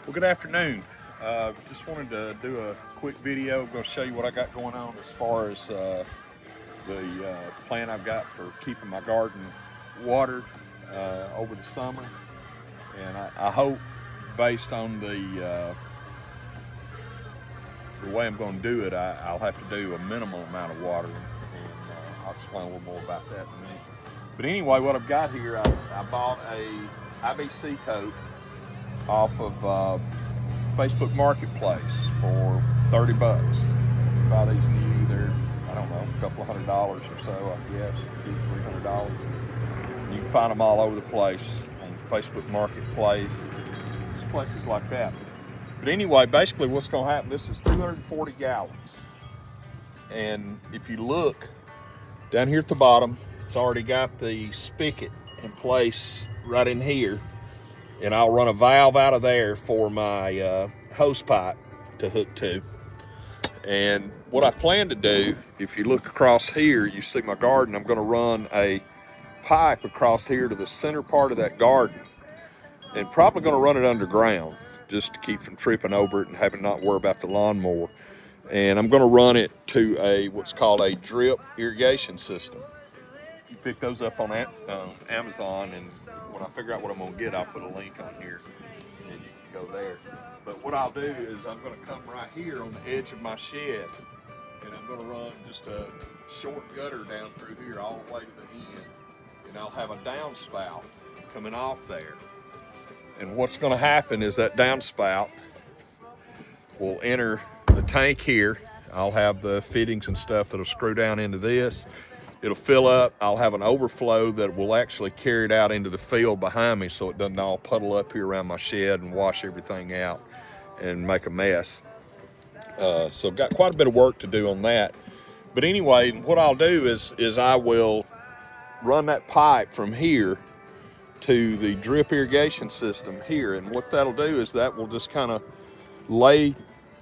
Well, good afternoon. Just wanted to do a quick video. I'm going to show you what I got going on as far as the plan I've got for keeping my garden watered over the summer. And I hope, based on the way I'm going to do it, I'll have to do a minimal amount of watering. And I'll explain a little more about that in a minute. But anyway, what I've got here, I bought a IBC tote off of Facebook Marketplace for 30 bucks. You buy these new, they're, I don't know, a couple of $100 or so, I guess, $200-300. You can find them all over the place on Facebook Marketplace, just places like that. But anyway, basically what's going to happen, this is 240 gallons. And if you look down here at the bottom, it's already got the spigot in place right in here. And I'll run a valve out of there for my hose pipe to hook to. And what I plan to do, if you look across here, you see my garden, I'm going to run a pipe across here to the center part of that garden, and probably going to run it underground just to keep from tripping over it and having to not worry about the lawnmower. And I'm going to run it to a what's called a drip irrigation system. You pick those up on Amazon, and when I figure out what I'm going to get, I'll put a link on here and you can go there. But what I'll do is I'm going to come right here on the edge of my shed, and I'm going to run just a short gutter down through here all the way to the end, and I'll have a downspout coming off there. And what's going to happen is that downspout will enter the tank here. I'll have the fittings and stuff that'll screw down into this. It'll fill up. I'll have an overflow that will actually carry it out into the field behind me, so it doesn't all puddle up here around my shed and wash everything out and make a mess. So I've got quite a bit of work to do on that. But anyway, what I'll do is I will run that pipe from here to the drip irrigation system here. And what that'll do is that will just kind of lay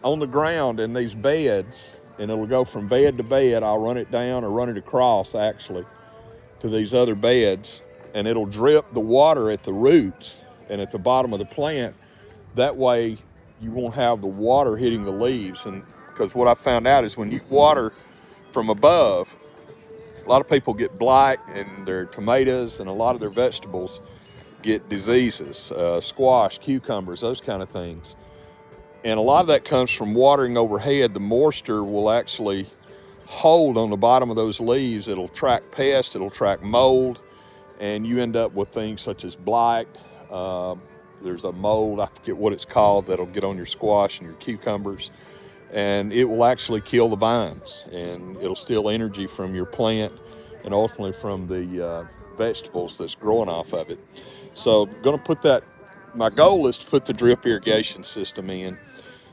on the ground in these beds, and it'll go from bed to bed. I'll run it down or run it across actually to these other beds, and it'll drip the water at the roots and at the bottom of the plant. That way you won't have the water hitting the leaves. And because what I found out is when you water from above, a lot of people get blight in their tomatoes, and a lot of their vegetables get diseases, squash, cucumbers, those kind of things. And a lot of that comes from watering overhead. The moisture will actually hold on the bottom of those leaves. It'll track pests, it'll track mold, and you end up with things such as blight. There's a mold, I forget what it's called, that'll get on your squash and your cucumbers, and it will actually kill the vines, and it'll steal energy from your plant and ultimately from the vegetables that's growing off of it. So I'm going to put that, my goal is to put the drip irrigation system in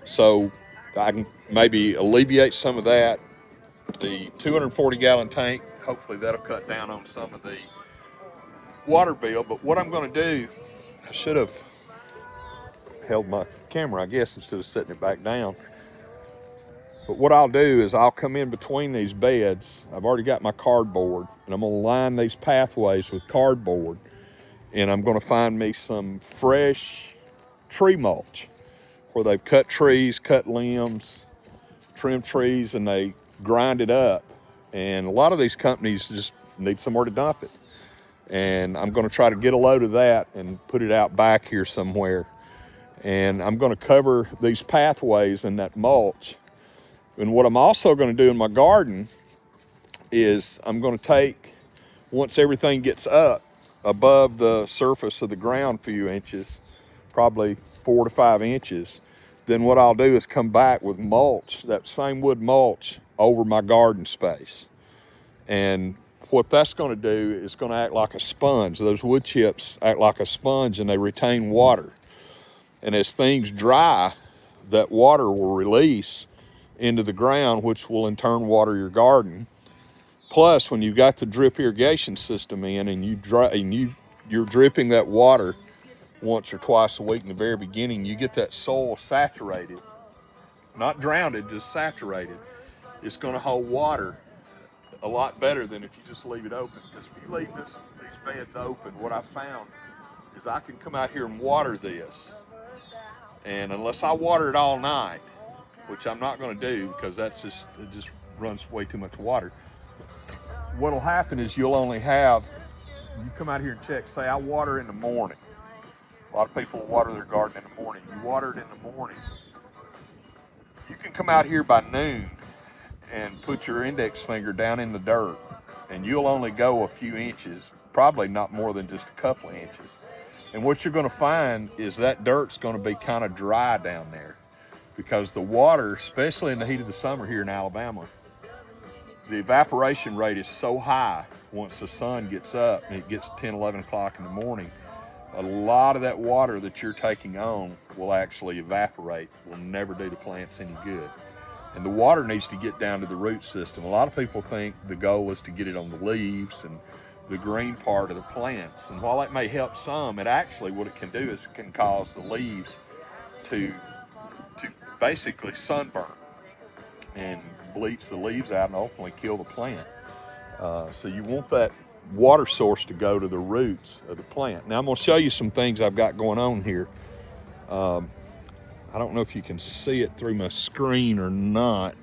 so I can maybe alleviate some of that. The 240 gallon tank, hopefully that'll cut down on some of the water bill. But what I'm going to do, I should have held my camera, I guess, instead of setting it back down. But what I'll do is I'll come in between these beds. I've already got my cardboard, and I'm going to line these pathways with cardboard, and I'm going to find me some fresh tree mulch where they've cut trees, cut limbs, trimmed trees, and they grind it up. And a lot of these companies just need somewhere to dump it. And I'm going to try to get a load of that and put it out back here somewhere. And I'm going to cover these pathways in that mulch. And what I'm also going to do in my garden is I'm going to take, once everything gets up above the surface of the ground a few inches, probably 4 to 5 inches, then what I'll do is come back with mulch, that same wood mulch, over my garden space. And what that's going to do is going to act like a sponge. Those wood chips act like a sponge, and they retain water. And as things dry, that water will release into the ground, which will in turn water your garden. Plus, when you've got the drip irrigation system in and you're dripping that water once or twice a week in the very beginning, you get that soil saturated, not drowned, just saturated. It's going to hold water a lot better than if you just leave it open. Because if you leave these beds open, what I found is I can come out here and water this And unless I water it all night, which I'm not going to do because it just runs way too much water, what'll happen is you'll only have, you come out here and check, say I water in the morning. A lot of people water their garden in the morning. You water it in the morning. You can come out here by noon and put your index finger down in the dirt, and you'll only go a few inches, probably not more than just a couple of inches. And what you're going to find is that dirt's going to be kind of dry down there, because the water, especially in the heat of the summer here in Alabama, the evaporation rate is so high once the sun gets up and it gets 10, 11 o'clock in the morning. A lot of that water that you're taking on will actually evaporate, will never do the plants any good. And the water needs to get down to the root system. A lot of people think the goal is to get it on the leaves and the green part of the plants. And while that may help some, it actually, what it can do is it can cause the leaves to basically sunburn and bleach the leaves out and ultimately kill the plant. So you want that water source to go to the roots of the plant. Now I'm going to show you some things I've got going on here. I don't know if you can see it through my screen or not,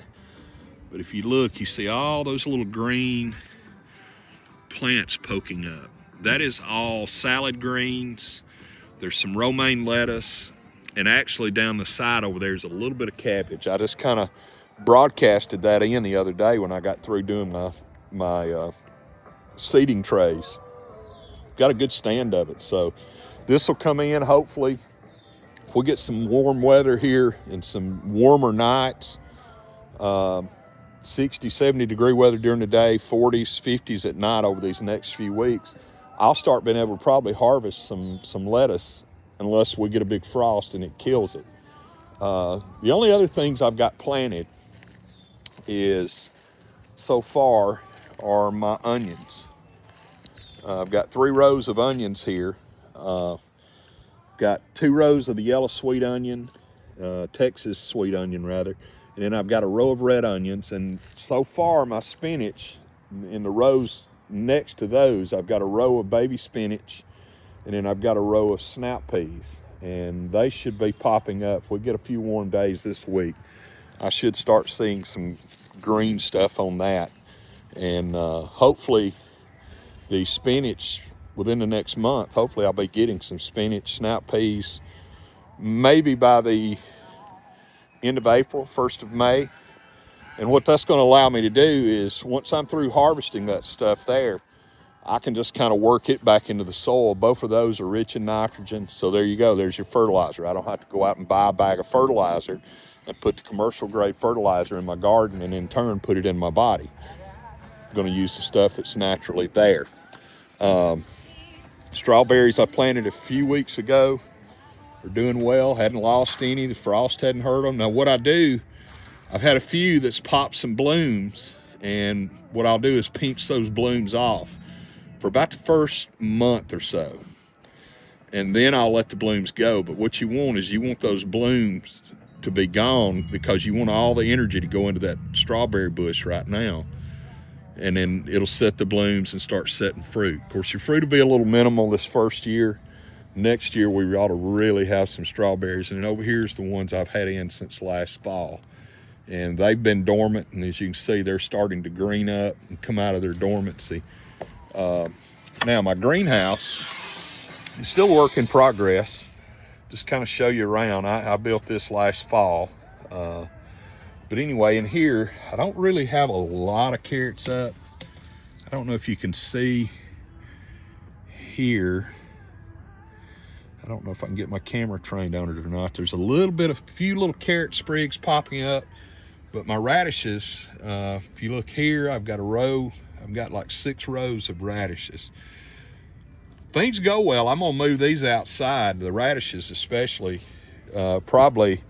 but if you look, you see all those little green plants poking up. That is all salad greens. There's some romaine lettuce, and actually down the side over there is a little bit of cabbage. I just kind of broadcasted that in the other day when I got through doing my seeding trays. Got a good stand of it. So this will come in, hopefully, if we get some warm weather here and some warmer nights, 60, 70 degree weather during the day, 40s, 50s at night over these next few weeks, I'll start being able to probably harvest some lettuce, unless we get a big frost and it kills it. The only other things I've got planted is, so far, are my onions. I've got 3 rows of onions here. Got 2 rows of the yellow sweet onion, Texas sweet onion rather, and then I've got a row of red onions. And so far my spinach, in the rows next to those, I've got a row of baby spinach, and then I've got a row of snap peas, and they should be popping up. If we get a few warm days this week, I should start seeing some green stuff on that. And hopefully the spinach, within the next month, hopefully I'll be getting some spinach, snap peas, maybe by the end of April, 1st of May. And what that's going to allow me to do is, once I'm through harvesting that stuff there, I can just kind of work it back into the soil. Both of those are rich in nitrogen. So there you go, there's your fertilizer. I don't have to go out and buy a bag of fertilizer and put the commercial grade fertilizer in my garden and in turn put it in my body. I'm going to use the stuff that's naturally there. Strawberries I planted a few weeks ago are doing well, hadn't lost any. The frost hadn't hurt them. Now what I do, I've had a few that's popped some blooms, and what I'll do is pinch those blooms off for about the first month or so, and then I'll let the blooms go. But what you want is, you want those blooms to be gone, because you want all the energy to go into that strawberry bush right now, and then it'll set the blooms and start setting fruit. Of course, your fruit will be a little minimal this first year. Next year we ought to really have some strawberries. And then over here's the ones I've had in since last fall, and they've been dormant, and as you can see, they're starting to green up and come out of their dormancy. Now my greenhouse is still a work in progress. Just kind of show you around. I built this last fall. But anyway, in here, I don't really have a lot of carrots up. I don't know if you can see here. I don't know if I can get my camera trained on it or not. There's a few little carrot sprigs popping up, but my radishes, if you look here, I've got a row. I've got like 6 rows of radishes. Things go well, I'm gonna move these outside, the radishes especially, probably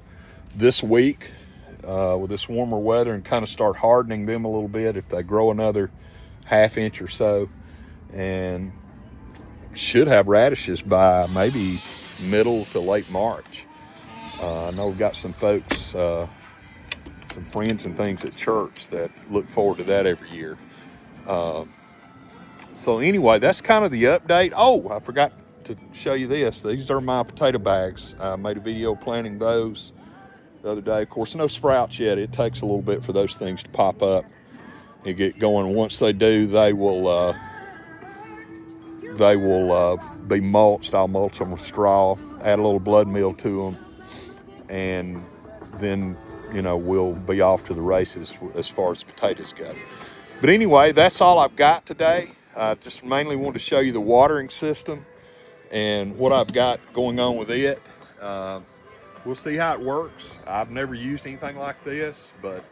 this week. With this warmer weather, and kind of start hardening them a little bit if they grow another ½ inch or so, and should have radishes by maybe middle to late March. I know we've got some folks, some friends and things at church that look forward to that every year. So anyway, that's kind of the update. Oh, I forgot to to show you this. These are my potato bags. I made a video planting those the other day. Of course, no sprouts yet. It takes a little bit for those things to pop up and get going. Once they do, they will be mulched. I'll mulch them with straw, add a little blood meal to them, and then, you know, we'll be off to the races as far as potatoes go. But anyway, that's all I've got today. I just mainly wanted to show you the watering system and what I've got going on with it. We'll see how it works. I've never used anything like this, but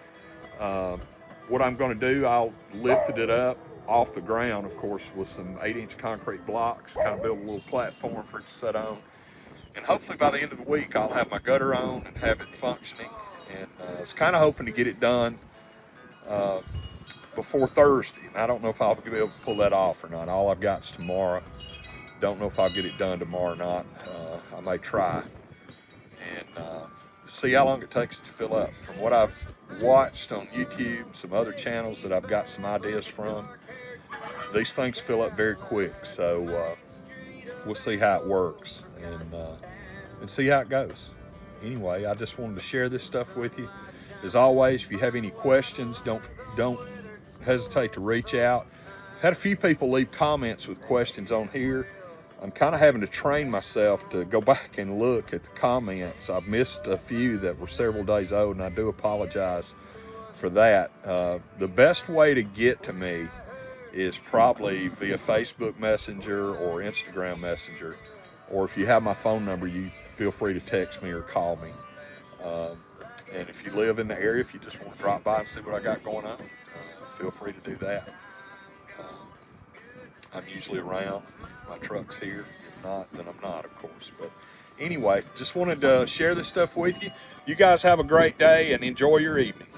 what I'm going to do, I'll lift it up off the ground, of course, with some 8-inch concrete blocks, kind of build a little platform for it to sit on. And hopefully by the end of the week, I'll have my gutter on and have it functioning. And I was kind of hoping to get it done before Thursday. And I don't know if I'll be able to pull that off or not. All I've got is tomorrow. Don't know if I'll get it done tomorrow or not. I may try and see how long it takes to fill up. From what I've watched on YouTube, some other channels that I've got some ideas from, these things fill up very quick. So we'll see how it works and see how it goes. Anyway, I just wanted to share this stuff with you. As always, if you have any questions, don't hesitate to reach out. I've had a few people leave comments with questions on here. I'm kind of having to train myself to go back and look at the comments. I've missed a few that were several days old, and I do apologize for that. The best way to get to me is probably via Facebook Messenger or Instagram Messenger, or if you have my phone number, you feel free to text me or call me. And if you live in the area, if you just want to drop by and see what I got going on, feel free to do that. I'm usually around. My truck's here. If not, then I'm not, of course. But anyway, just wanted to share this stuff with you. You guys have a great day and enjoy your evening.